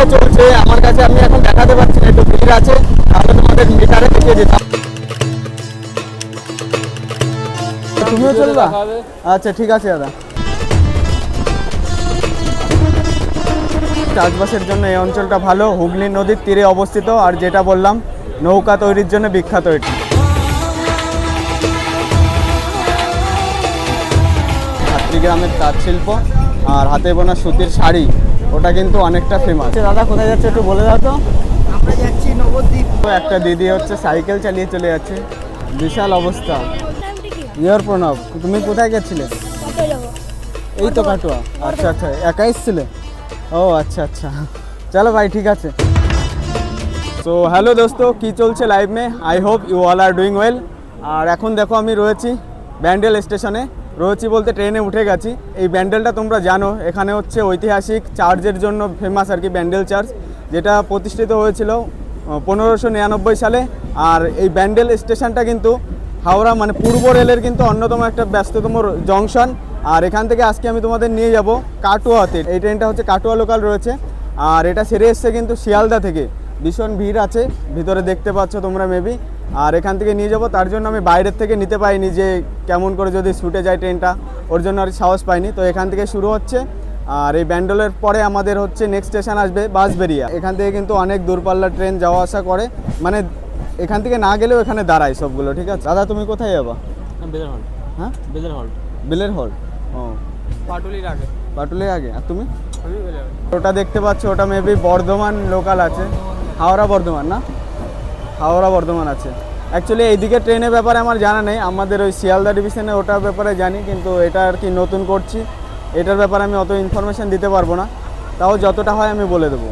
তো চলছে আমার কাছে, আমি এখন দেখাতে পারছি না, একটু ভিড় আছে, তাহলে তোমাদের মিটারে দেখিয়ে দিতাম। তুমিও চলবা? আচ্ছা ঠিক আছে দাদা। চাষবাসের জন্য এই অঞ্চলটা ভালো, হুগলি নদীর তীরে অবস্থিত, আর যেটা বললাম নৌকা তৈরির জন্য বিখ্যাত এটি। ছাত্রী গ্রামের তাঁত শিল্প আর হাতে বোনা সুতির শাড়ি, ওটা কিন্তু অনেকটা ফেমাস। দাদা কোথায় যাচ্ছে একটু বলে দাও তো। আমরা যাচ্ছি নবদ্বীপ। একটা দিদি হচ্ছে সাইকেল চালিয়ে চলে যাচ্ছে, বিশাল অবস্থা। ইয়র প্রণব, তুমি কোথায় গেছিলে? এই তো কাটোয়া। আচ্ছা আচ্ছা, একা এসছিলে? ও আচ্ছা আচ্ছা, চলো ভাই ঠিক আছে। তো হ্যালো দোস্তো, কি চলছে লাইভ মে? I hope you all are doing well. আর এখন দেখো আমি রয়েছি ব্যান্ডেল স্টেশনে, রয়েছি বলতে ট্রেনে উঠে গেছি। এই ব্যান্ডেলটা তোমরা জানো, এখানে হচ্ছে ঐতিহাসিক চার্চের জন্য ফেমাস আর কি, ব্যান্ডেল চার্চ, যেটা প্রতিষ্ঠিত হয়েছিল 1599 সালে। আর এই ব্যান্ডেল স্টেশনটা কিন্তু হাওড়া মানে পূর্ব রেলের কিন্তু অন্যতম একটা ব্যস্ততম জংশন। আর এখান থেকে আজকে আমি তোমাদের নিয়ে যাব কাটোয়াতে। এই ট্রেনটা হচ্ছে কাটোয়া লোকাল রয়েছে, আর এটা ছেড়ে এসছে কিন্তু শিয়ালদা থেকে। ভীষণ ভিড় আছে ভিতরে, দেখতে পাচ্ছ তোমরা মেবি। আর এখান থেকে নিয়ে যাব, তার জন্য আমি বাইরের থেকে নিতে পাইনি, যে কেমন করে যদি ছুটে যায় ট্রেনটা, ওর জন্য আর সাহস পাইনি। তো এখান থেকে শুরু হচ্ছে, আর এই ব্যান্ডেলের পরে আমাদের হচ্ছে নেক্সট স্টেশন আসবে বাঁশবেড়িয়া। এখান থেকে কিন্তু অনেক দূরপাল্লার ট্রেন যাওয়া আসা করে, মানে এখান থেকে না গেলেও এখানে দাঁড়ায় সবগুলো। ঠিক আছে দাদা, তুমি কোথায় যাবা? বেলের হল। হ্যাঁ বেলের হল। বিলের হল। ও পাটুলির আগে। পাটুলির আগে। আর তুমি? আমি বেলের হল। ওটা দেখতে পাচ্ছ, ওটা মেবি বর্ধমান লোকাল আছে, হাওড়া বর্ধমান না, হাওড়া বর্ধমান আছে। অ্যাকচুয়ালি এইদিকে ট্রেনের ব্যাপারে আমার জানা নেই, আমাদের ওই শিয়ালদা ডিভিশনে ওটার ব্যাপারে জানি, কিন্তু এটা আর কি নতুন করছি, এটার ব্যাপারে আমি অত ইনফরমেশান দিতে পারবো না, তাও যতটা হয় আমি বলে দেবো।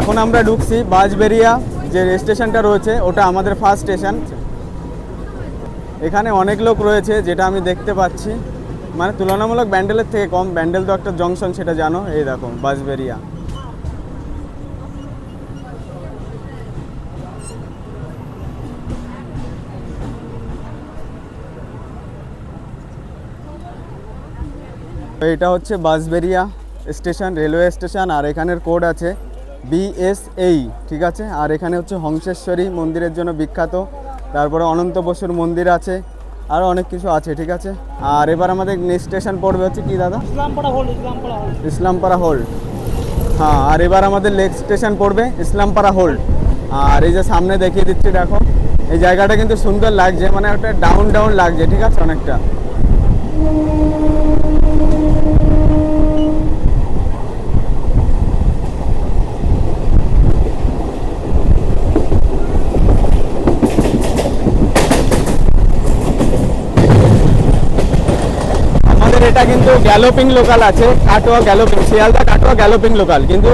এখন আমরা ঢুকছি বাঁশবেড়িয়া, যে স্টেশনটা রয়েছে ওটা আমাদের ফার্স্ট স্টেশন। এখানে অনেক লোক রয়েছে যেটা আমি দেখতে পাচ্ছি, মানে তুলনামূলক ব্যান্ডেলের থেকে কম। ব্যান্ডেল তো একটা জংশন, সেটা জানো। এই দেখো বাঁশবেড়িয়া। এটা হচ্ছে বাঁশবেড়িয়া স্টেশন, রেলওয়ে স্টেশন, আর এখানের কোড আছে BSA, ঠিক আছে। আর এখানে হচ্ছে হংসেশ্বরী মন্দিরের জন্য বিখ্যাত, তারপরে অনন্ত বসুর মন্দির আছে, আরও অনেক কিছু আছে, ঠিক আছে। আর এবার আমাদের নেক্সট স্টেশন পড়বে হচ্ছে কি দাদা? ইসলামপাড়া হল। ইসলামপাড়া হোল্ড। হ্যাঁ, আর এবার আমাদের নেক্সট স্টেশন পড়বে ইসলামপাড়া হোল্ড। আর এই যে সামনে দেখিয়ে দিচ্ছি, দেখো এই জায়গাটা কিন্তু সুন্দর লাগছে, মানে একটা ডাউন ডাউন লাগছে, ঠিক আছে, অনেকটা। এটা কিন্তু গ্যালোপিং লোকাল আছে, Katwa galloping, Sealdah Katwa galloping local, কিন্তু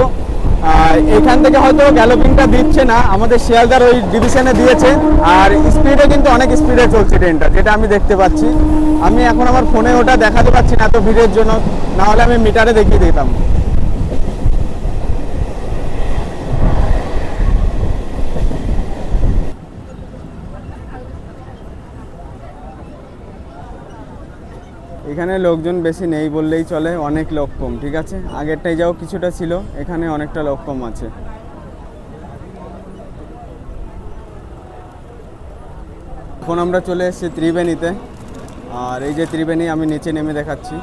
এখান থেকে হয়তো গ্যালোপিংটা দিচ্ছে না, আমাদের শিয়ালদার ওই ডিভিশনে দিয়েছে। আর স্পিডে কিন্তু অনেক স্পিডে চলছে ট্রেনটা, যেটা আমি দেখতে পাচ্ছি। আমি এখন আমার ফোনে ওটা দেখাতে পাচ্ছি না এত ভিড়ের জন্য, না হলে আমি মিটারে দেখিয়ে দিতাম। এখানে লোকজন বেশি নেই বললেই চলে, অনেক লোক কম, ঠিক আছে। আগেরটাই যাও কিছুটা ছিল, এখানে অনেকটা লোক কম আছে। এখন আমরা চলে এসেছি ত্রিবেণীতে, আর এই যে ত্রিবেণী, আমি নিচে নেমে দেখাচ্ছি।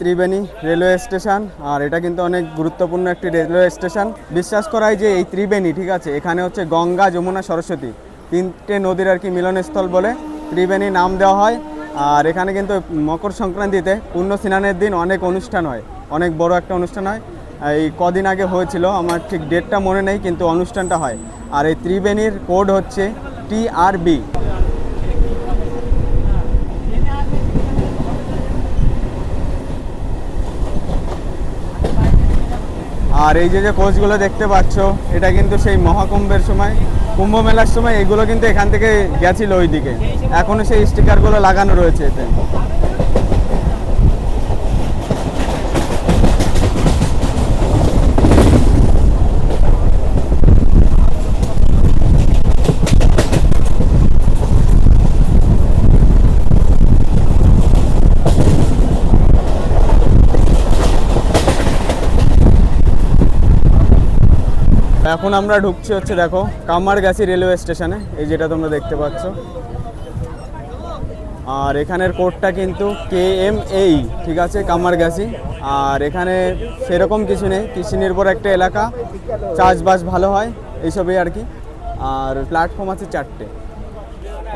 ত্রিবেণী রেলওয়ে স্টেশন, আর এটা কিন্তু অনেক গুরুত্বপূর্ণ একটি রেলওয়ে স্টেশন। বিশ্বাস করাই যে এই ত্রিবেণী, ঠিক আছে, এখানে হচ্ছে গঙ্গা, যমুনা, সরস্বতী তিনটে নদীর আর কি মিলনস্থল বলে ত্রিবেণী নাম দেওয়া হয়। আর এখানে কিন্তু মকর সংক্রান্তিতে পুণ্য স্নানের দিন অনেক অনুষ্ঠান হয়, অনেক বড় একটা অনুষ্ঠান হয়। এই কদিন আগে হয়েছিল, আমার ঠিক ডেটটা মনে নেই, কিন্তু অনুষ্ঠানটা হয়। আর এই ত্রিবেণীর কোড হচ্ছে TRB। আর এই যে যে কোচগুলো দেখতে পাচ্ছ, এটা কিন্তু সেই মহাকুম্ভের সময়, কুম্ভ মেলার সময় এগুলো কিন্তু এখান থেকে গেছিল ওইদিকে, এখনো সেই স্টিকারগুলো লাগানো রয়েছে এতে। এখন আমরা ঢুকছি হচ্ছে দেখো কামারগাছি রেলওয়ে স্টেশনে, এই যেটা তোমরা দেখতে পাচ্ছ। আর এখানের কোডটা কিন্তু KMA, ঠিক আছে, কামারগাছি। আর এখানে সেরকম কিছু নেই, কৃষি নির্ভর একটা এলাকা, চাষবাস ভালো হয় এইসবই আর কি। আর প্ল্যাটফর্ম আছে 4টে।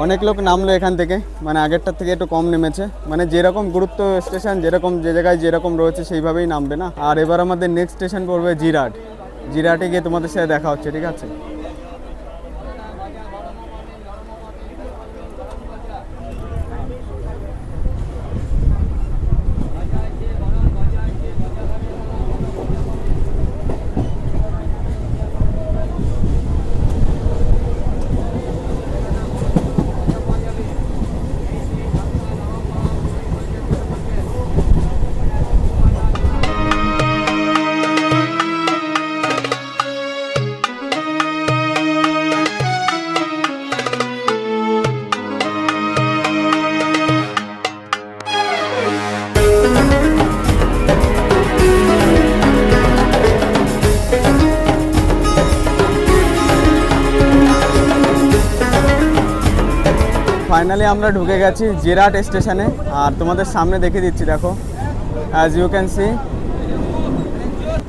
অনেক লোক নামলো এখান থেকে, মানে আগেরটার থেকে একটু কম নেমেছে, মানে যেরকম গুরুত্ব স্টেশন, যেরকম যে জায়গায় যেরকম রয়েছে সেইভাবেই নামবে না। আর এবার আমাদের নেক্সট স্টেশন পড়বে জিরাট। জিরাটে গিয়ে তোমাদের সাথে দেখা হচ্ছে, ঠিক আছে। ফাইনালি আমরা ঢুকে গেছি জিরাট স্টেশনে। আর তোমাদের সামনে দেখে দিচ্ছি, দেখো, অ্যাজ ইউ ক্যান সি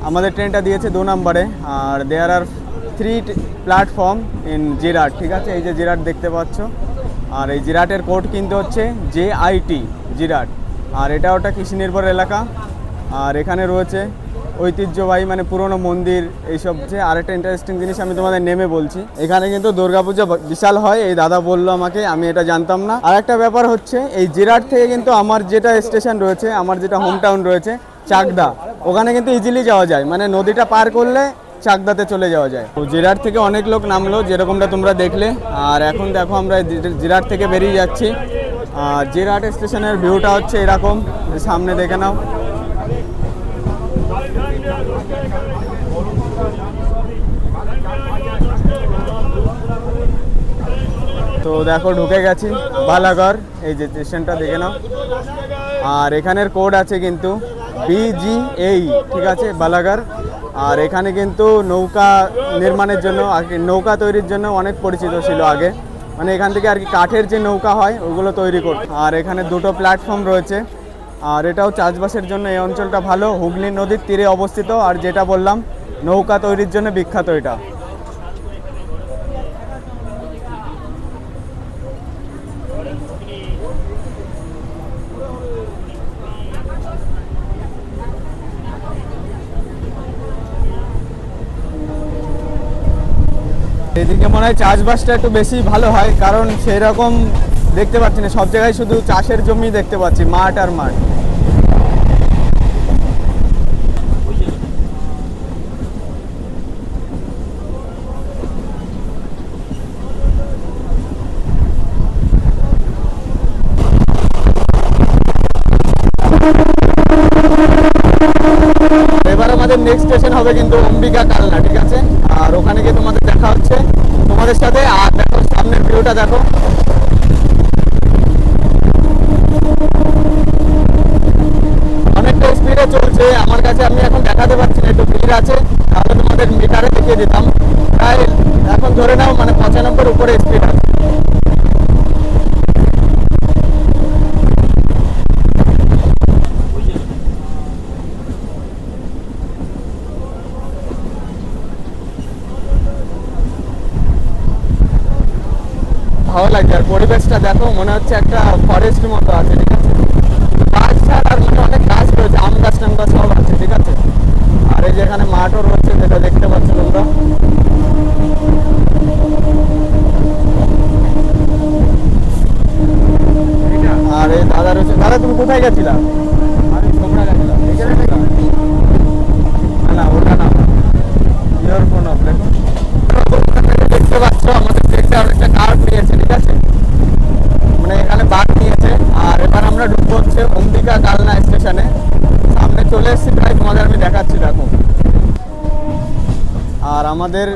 আমাদের ট্রেনটা দিয়েছে 2 নম্বরে। আর দেয়ার আর 3 প্ল্যাটফর্ম ইন জিরাট, ঠিক আছে। এই যে জিরাট দেখতে পাচ্ছ, আর এই জিরাটের কোড কিন্তু হচ্ছে JIT, জিরাট। আর এটা ওটা কৃষি নির্ভর এলাকা। আর এখানে রয়েছে ঐতিহ্যবাহী মানে পুরনো মন্দির এইসব। যে আরেকটা ইন্টারেস্টিং জিনিস আমি তোমাদের নেমে বলছি, এখানে কিন্তু দুর্গাপূজা বিশাল হয়, এই দাদা বললো আমাকে, আমি এটা জানতাম না। আর একটা ব্যাপার হচ্ছে, এই জিরাট থেকে কিন্তু আমার যেটা স্টেশন রয়েছে, আমার যেটা হোম টাউন রয়েছে চাকদা, ওখানে কিন্তু ইজিলি যাওয়া যায়, মানে নদীটা পার করলে চাকদাতে চলে যাওয়া যায়। তো জিরাট থেকে অনেক লোক নামলো, যেরকমটা তোমরা দেখলে। আর এখন দেখো আমরা জিরাট থেকে বেরিয়ে যাচ্ছি। আর জিরাট স্টেশনের ভিউটা হচ্ছে এরকম, সামনে দেখে নাও। তো দেখো ঢুকে গেছি বালাগড়, এই যে স্টেশনটা দেখে নাও। আর এখানের কোড আছে কিন্তু BGA, ঠিক আছে, বালাগড়। আর এখানে কিন্তু নৌকা নির্মাণের জন্য, নৌকা তৈরির জন্য অনেক পরিচিত ছিল আগে, মানে এখান থেকে আর কি কাঠের যে নৌকা হয় ওগুলো তৈরি করত। আর এখানে 2টো প্ল্যাটফর্ম রয়েছে। আর এটাও চাষবাসের জন্য এই অঞ্চলটা ভালো, হুগলি নদীর তীরে অবস্থিত। আর যেটা বললাম, নৌকা তৈরির জন্য বিখ্যাত এটা। এদিকে মনে হয় চাষবাসটা একটু বেশি ভালো হয়, কারণ সেই রকম দেখতে পাচ্ছি না, সব জায়গায় শুধু চাষের জমি দেখতে পাচ্ছি, মাঠ আর মাঠ। এবার আমাদের নেক্সট স্টেশন হবে কিন্তু অম্বিকা কালনা, ঠিক আছে। আর ওখানে গিয়ে তোমাদের দেখা হচ্ছে তোমাদের সাথে। আর দেখো সামনের ভিউটা দেখো, অনেকটা স্পিডে চলছে আমার কাছে, আমি এখন দেখাতে পারছি না, একটু ভিড় আছে, তাহলে তোমাদের মিটারে দেখিয়ে দিতাম। প্রায় এখন ধরে নাও মানে 95 উপরে স্পিড আছে। ভালো লাগছে। আর পরিবেশটা দেখো, মনে হচ্ছে একটা ফরেস্ট মতো আছে, ঠিক আছে। গাছ ছাড় আর মানে অনেক গাছ রয়েছে, আম গাছ টাম গাছ সব আছে, ঠিক আছে। আর এই যে এখানে মাঠও রয়েছে, যেটা দেখতে পাচ্ছ তোমরা। আর এই দাদা রয়েছে। দাদা তুমি কোথায় গেছিলা? আমি তোমরা গেছিলাম, না ওটা না। আমাদের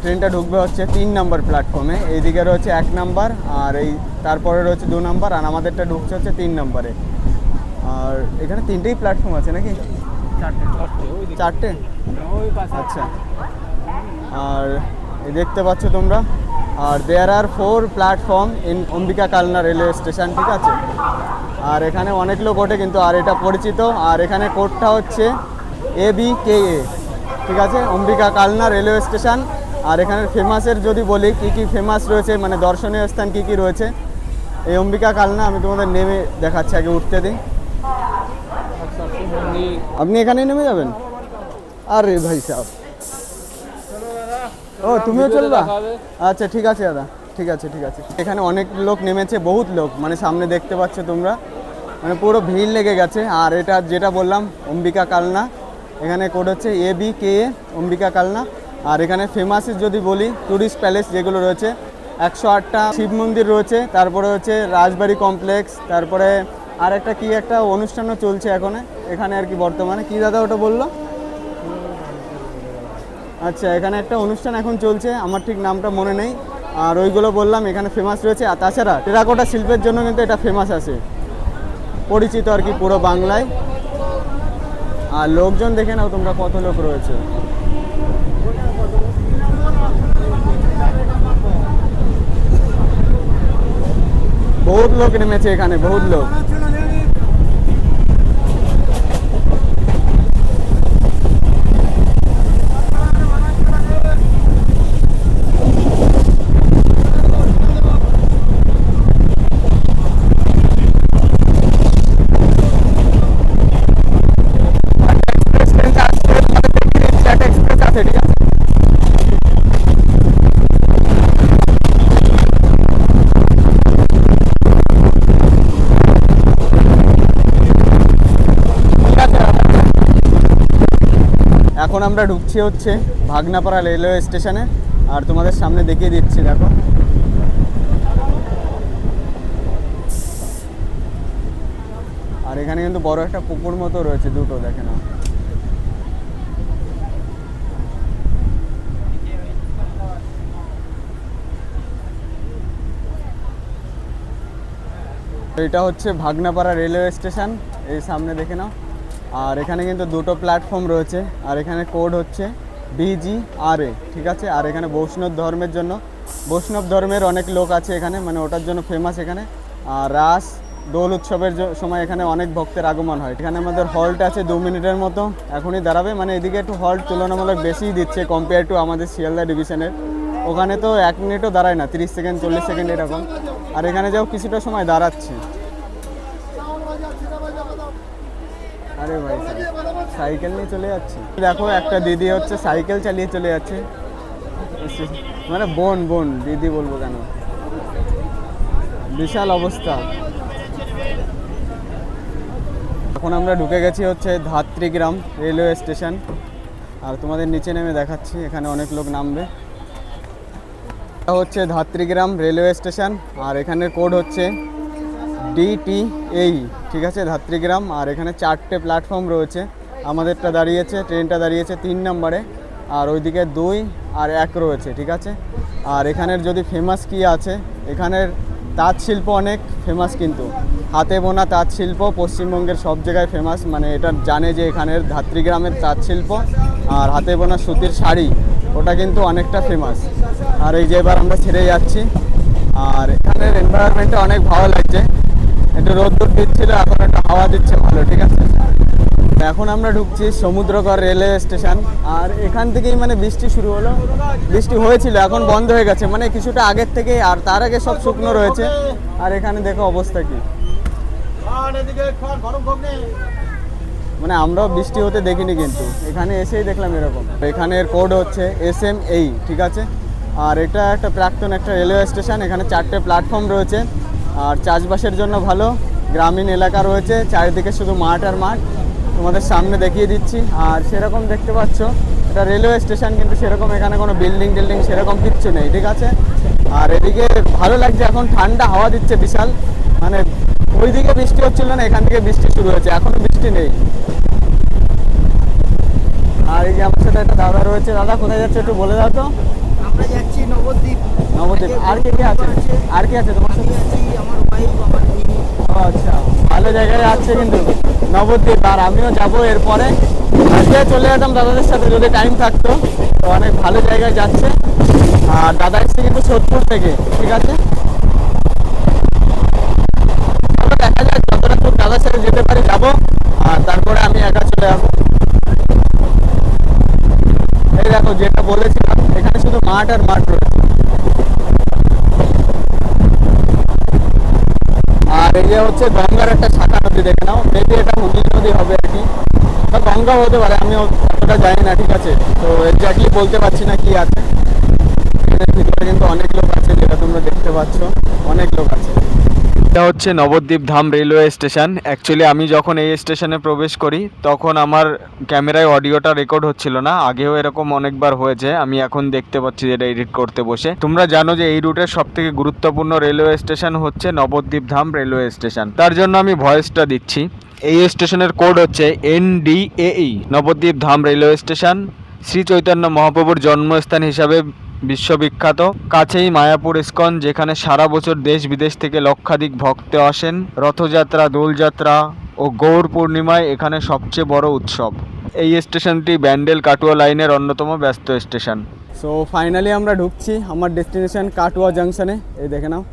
ট্রেনটা ঢুকবে হচ্ছে 3 নম্বর প্ল্যাটফর্মে। এইদিকে রয়েছে 1 নাম্বার, আর এই তারপরে রয়েছে 2 নাম্বার, আর আমাদেরটা ঢুকছে হচ্ছে 3 নম্বরে। আর এখানে 3টেই প্ল্যাটফর্ম আছে নাকি? চারটে? আচ্ছা। আর এই দেখতে পাচ্ছ তোমরা, আর দেয়ার আর 4 platform in Ambika Kalna railway station, ঠিক আছে। আর এখানে অনেক লোক ওঠে কিন্তু, আর এটা পরিচিত। আর এখানে কোডটা হচ্ছে ABKA, ঠিক আছে, অম্বিকা কালনা রেলওয়ে স্টেশন। আর এখানে ফেমাসের যদি বলি কি কি ফেমাস রয়েছে, মানে দর্শনীয় স্থান কি কি রয়েছে এই অম্বিকা কালনা, আমি তোমাদের নেমে দেখাচ্ছি, আগে উঠতে দিই। আপনি এখানেই নেমে যাবেন? আরে ভাই সাহেব, ও তুমিও চলবা? আচ্ছা ঠিক আছে দাদা, ঠিক আছে ঠিক আছে। এখানে অনেক লোক নেমেছে, বহুত লোক, মানে সামনে দেখতে পাচ্ছ তোমরা, মানে পুরো ভিড় লেগে গেছে। আর এটা যেটা বললাম অম্বিকা কালনা, এখানে কোড হচ্ছে ABKA অম্বিকা কালনা। আর এখানে ফেমাস যদি বলি ট্যুরিস্ট প্যালেস যেগুলো রয়েছে, 108টা শিব মন্দির রয়েছে, তারপরে হচ্ছে রাজবাড়ি কমপ্লেক্স, তারপরে আর একটা কি একটা অনুষ্ঠানও চলছে এখন এখানে আর কি বর্তমানে। কি দাদা ওটা বললো? আচ্ছা, এখানে একটা অনুষ্ঠান এখন চলছে, আমার ঠিক নামটা মনে নেই। আর ওইগুলো বললাম এখানে ফেমাস রয়েছে। আর তাছাড়া টেরাকোটা শিল্পের জন্য কিন্তু এটা ফেমাস আছে, পরিচিত আর কি পুরো বাংলায়। আর লোকজন দেখে নাও তোমরা কত লোক রয়েছে। বহুত লোক নেমেছে এখানে, বহুত লোক। এখন আমরা ঢুকছি হচ্ছে ভাগনাপাড়া রেলওয়ে স্টেশনে, আর তোমাদের সামনে দেখিয়ে দিচ্ছি, দেখো। আর এখানে কিন্তু বড় একটা পুকুর মতো রয়েছে, দুটো, দেখে নাও। এটা হচ্ছে ভাগনাপাড়া রেলওয়ে স্টেশন, এই সামনে দেখে নাও। আর এখানে কিন্তু দুটো প্ল্যাটফর্ম রয়েছে, আর এখানে কোড হচ্ছে BGRA, ঠিক আছে। আর এখানে বৈষ্ণব ধর্মের জন্য, বৈষ্ণব ধর্মের অনেক লোক আছে এখানে, মানে ওটার জন্য ফেমাস এখানে। আর রাস দোল উৎসবের সময় এখানে অনেক ভক্তের আগমন হয়। এখানে আমাদের হল্ট আছে 2 মিনিটের মতো, এখনই দাঁড়াবে, মানে এদিকে একটু হল্ট তুলনামূলক বেশিই দিচ্ছে কম্পেয়ার টু আমাদের শিয়ালদা ডিভিশনের। ওখানে তো 1 মিনিটও দাঁড়ায় না, 30 সেকেন্ড 40 সেকেন্ড এরকম। আর এখানে যাও কিছুটা সময় দাঁড়াচ্ছে। আরে ভাই সাইকেল নিয়ে চলে যাচ্ছে, দেখো একটা দিদি হচ্ছে সাইকেল চালিয়ে চলে যাচ্ছে, মানে বোন দিদি বলবো কেন, বিশাল অবস্থা। এখন আমরা ঢুকে গেছি হচ্ছে ধাত্রীগ্রাম রেলওয়ে স্টেশন, আর তোমাদের নিচে নেমে দেখাচ্ছি, এখানে অনেক লোক নামবে। এটা হচ্ছে ধাত্রীগ্রাম রেলওয়ে স্টেশন, আর এখানের কোড হচ্ছে DTAE, ঠিক আছে, ধাত্রীগ্রাম। আর এখানে 4টে প্ল্যাটফর্ম রয়েছে, আমাদেরটা দাঁড়িয়েছে, ট্রেনটা দাঁড়িয়েছে 3 নম্বরে, আর ওইদিকে 2 আর 1 রয়েছে, ঠিক আছে। আর এখানের যদি ফেমাস কি আছে, এখানের তাঁত শিল্প অনেক ফেমাস, কিন্তু হাতে বোনা তাঁত শিল্প পশ্চিমবঙ্গের সব জায়গায় ফেমাস, মানে এটা জানে যে এখানের ধাত্রীগ্রামের তাঁত শিল্প আর হাতে বোনা সুতির শাড়ি, ওটা কিন্তু অনেকটা ফেমাস। আর এই যে এবার আমরা ছেড়ে যাচ্ছি, আর এখানের এনভায়রনমেন্টটা অনেক ভালো লাগছে, একটু রোদ্দুর দিচ্ছিল, এখন একটু হাওয়া দিচ্ছে ভালো, ঠিক আছে। এখন আমরা ঢুকছি সমুদ্রকর রেলওয়ে স্টেশন, আর এখান থেকেই মানে বৃষ্টি শুরু হলো, বৃষ্টি হয়েছিল এখন বন্ধ হয়ে গেছে, মানে কিছুটা আগের থেকেই, আর তার আগে সব শুকনো রয়েছে। আর এখানে দেখো অবস্থা কি, মানে আমরাও বৃষ্টি হতে দেখিনি, কিন্তু এখানে এসেই দেখলাম এরকম। এখানের কোড হচ্ছে SMAE, ঠিক আছে। আর এটা একটা প্রাক্তন একটা রেলওয়ে স্টেশন, এখানে 4টে প্ল্যাটফর্ম রয়েছে, আর চাষবাসের জন্য ভালো, গ্রামীণ এলাকা রয়েছে, চারিদিকে শুধু মাঠ আর মাঠ, তোমাদের সামনে দেখিয়ে দিচ্ছি। আর সেরকম দেখতে পাচ্ছ এটা রেলওয়ে স্টেশন, কিন্তু সেরকম এখানে কোনো বিল্ডিং টিল্ডিং সেরকম কিচ্ছু নেই, ঠিক আছে। আর এদিকে ভালো লাগছে, এখন ঠান্ডা হাওয়া দিচ্ছে বিশাল, মানে ওইদিকে বৃষ্টি হচ্ছিল না, এখান থেকে বৃষ্টি শুরু হয়েছে, এখনো বৃষ্টি নেই। আর এই যে আমার সাথে একটা দাদা রয়েছে। দাদা কোথায় যাচ্ছে একটু বলে দাও তো। আমরা যাচ্ছি নবদ্বীপ। নবদ্বীপ। আর কে কে আছে? আর কে আছে তোমার সাথে? যাচ্ছি আমার ওয়াইফ, আমার মেয়ে। ও আচ্ছা, ভালো জায়গায় যাচ্ছে কিন্তু নবদ্বীপ। আর আমিও যাবো এরপরে। আজকে চলে যেতাম দাদাদের সাথে যদি টাইম থাকতো। তো অনেক ভালো জায়গায় যাচ্ছে। আর দাদা এসছে কিন্তু সোদপুর থেকে, ঠিক আছে। চলো দেখা যাক যতটা দূর দাদার সাথে যেতে পারি যাবো। আর তারপরে আমি একা চলে যাবো। এই দেখো যেটা বলেছিলাম, এখানে শুধু মাঠ আর মাঠ রয়েছে। আর এই যে হচ্ছে গঙ্গার একটা শাখা নদী, দেখে নাও। মেবি এটা হুগলি নদী হবে আর কি, বা গঙ্গা হতে পারে, আমি অতটা জানি না, ঠিক আছে। তো এক্স্যাক্টলি বলতে পারছি না কি আছে। এদের ভিতরে কিন্তু অনেক লোক আছে, যেটা তোমরা দেখতে পাচ্ছ, অনেক লোক আছে। এটা হচ্ছে নবদ্বীপ ধাম রেলওয়ে স্টেশন। অ্যাকচুয়ালি আমি যখন এই স্টেশনে প্রবেশ করি তখন আমার ক্যামেরায় অডিওটা রেকর্ড হচ্ছিল না। আগেও এরকম অনেকবার হয়েছে, আমি এখন দেখতে পাচ্ছি যেটা এডিট করতে বসে। তোমরা জানো যে এই রুটের সব থেকে গুরুত্বপূর্ণ রেলওয়ে স্টেশন হচ্ছে নবদ্বীপ ধাম রেলওয়ে স্টেশন, তার জন্য আমি ভয়েসটা দিচ্ছি। এই স্টেশনের কোড হচ্ছে NDAE, নবদ্বীপ ধাম রেলওয়ে স্টেশন। শ্রী চৈতন্য মহাপ্রভুর জন্মস্থান হিসাবে বিশ্ববিখ্যাত। কাছেই মায়াপুর ইস্কন, যেখানে সারা বছর দেশ বিদেশ থেকে লক্ষাধিক ভক্ত আসেন। রথযাত্রা, দোলযাত্রা ও গৌর পূর্ণিমায় এখানে সবচেয়ে বড় উৎসব। এই স্টেশনটি ব্যান্ডেল কাটুয়া লাইনের অন্যতম ব্যস্ত স্টেশন। সো ফাইনালি আমরা ঢুকছি আমার ডেস্টিনেশন কাটুয়া জাংশনে। এই দেখে নাও।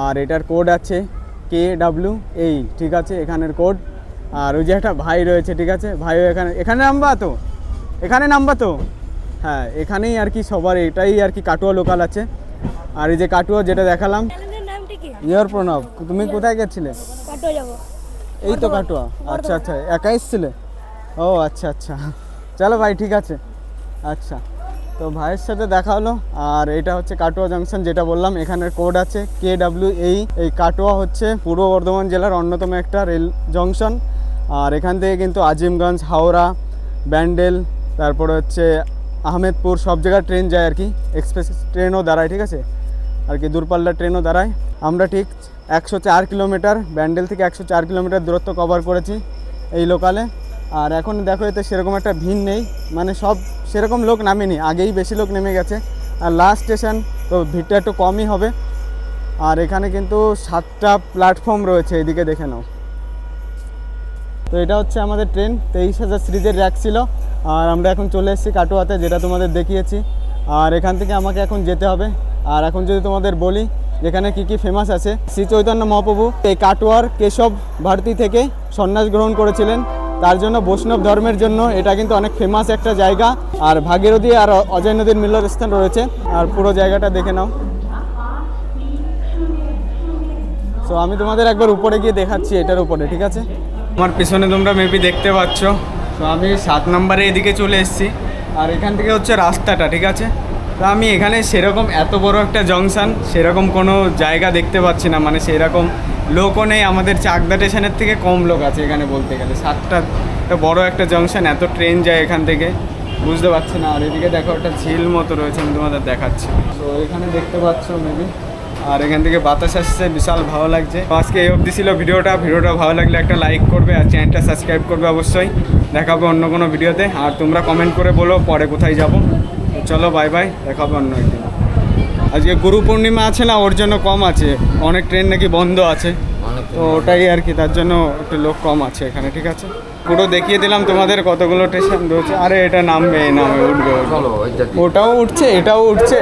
আর এটার কোড আছে KWAE, ঠিক আছে, এখানের কোড। আর ওই যে একটা ভাই রয়েছে, ঠিক আছে, ভাইও এখানে নামবা তো, এখানে নামবা তো। হ্যাঁ, এখানেই আর কি সবার এটাই আর কি কাটুয়া লোকাল আছে। আর এই যে কাটুয়া যেটা দেখালাম। ইয়র প্রণব, তুমি কোথায় গেছিলে? কাটোয়া যাবো। এই তো কাটুয়া। আচ্ছা আচ্ছা, একা এসছিলে? ও আচ্ছা আচ্ছা, চলো ভাই, ঠিক আছে। আচ্ছা, তো ভাইয়ের সাথে দেখা হলো। আর এটা হচ্ছে কাটোয়া জাংশন, যেটা বললাম, এখানের কোড আছে KWAE। এই কাটোয়া হচ্ছে পূর্ব বর্ধমান জেলার অন্যতম একটা রেল জংশন। আর এখান থেকে কিন্তু আজিমগঞ্জ, হাওড়া, ব্যান্ডেল, তারপরে হচ্ছে আহমেদপুর, সব জায়গায় ট্রেন যায় আর কি। এক্সপ্রেস ট্রেনও দাঁড়ায়, ঠিক আছে, আর কি দূরপাল্লার ট্রেনও দাঁড়ায়। আমরা ঠিক 104 কিলোমিটার, ব্যান্ডেল থেকে 104 কিলোমিটার দূরত্ব কভার করেছি এই লোকালে। আর এখন দেখো এতে সেরকম একটা ভিড় নেই, মানে সব সেরকম লোক নামেনি, আগেই বেশি লোক নেমে গেছে। আর লাস্ট স্টেশন তো ভিড়টা একটু কমই হবে। আর এখানে কিন্তু 7টা প্ল্যাটফর্ম রয়েছে, এদিকে দেখে নাও। তো এটা হচ্ছে আমাদের ট্রেন 23,000 সিরিজের র্যাক ছিল। আর আমরা এখন চলে এসেছি কাটোয়াতে, যেটা তোমাদের দেখিয়েছি। আর এখান থেকে আমাকে এখন যেতে হবে। আর এখন যদি তোমাদের বলি যেখানে কি কি ফেমাস আছে, শ্রী চৈতন্য মহাপ্রভু এই কাটোয়ার কেশব ভারতী থেকে সন্ন্যাস গ্রহণ করেছিলেন, তার জন্য বৈষ্ণব ধর্মের জন্য এটা কিন্তু অনেক ফেমাস একটা জায়গা। আর ভাগীরথী আর অজয় নদীর মিলনস্থান রয়েছে। আর পুরো জায়গাটা দেখে নাও। সো আমি তোমাদের একবার উপরে গিয়ে দেখাচ্ছি, এটার উপরে, ঠিক আছে। আমার পিছনে তোমরা মেবি দেখতে পাচ্ছ। তো আমি 7 নম্বরে এদিকে চলে এসেছি। আর এখান থেকে হচ্ছে রাস্তাটা, ঠিক আছে। তো আমি এখানে সেরকম এত বড় একটা জংশন, সেরকম কোনো জায়গা দেখতে পাচ্ছি না, মানে সেরকম লোকও নেই। আমাদের চাকদা স্টেশনের থেকে কম লোক আছে এখানে বলতে গেলে। 7টা বড় একটা জংশন, এত ট্রেন যায় এখান থেকে, বুঝতে পারছি না। আর এদিকে দেখো একটা ঝিল মতো রয়েছে, আমি তোমাদের দেখাচ্ছি। তো এখানে দেখতে পাচ্ছ মেবি। আর এখান থেকে বাতাস আসছে, বিশাল ভালো লাগছে। আজকে এই অবধি ছিল ভিডিওটা ভালো লাগলে একটা লাইক করবে আর চ্যানেলটা সাবস্ক্রাইব করবে অবশ্যই। দেখা হবে অন্য কোনো ভিডিওতে। আর তোমরা কমেন্ট করে বলো পরে কোথায় যাব। তো চলো, বাই বাই, দেখা হবে অন্য একদিন। আজকে গুরু পূর্ণিমা আছে না, ওর জন্য কম আছে, অনেক ট্রেন নাকি বন্ধ আছে। তো ওটাই আর কি, তার জন্য একটু লোক কম আছে এখানে, ঠিক আছে। পুরো দেখিয়ে দিলাম তোমাদের কতগুলো স্টেশন রয়েছে। আরে এটা নামবে, উঠবে, ওটাও উঠছে, এটাও উঠছে।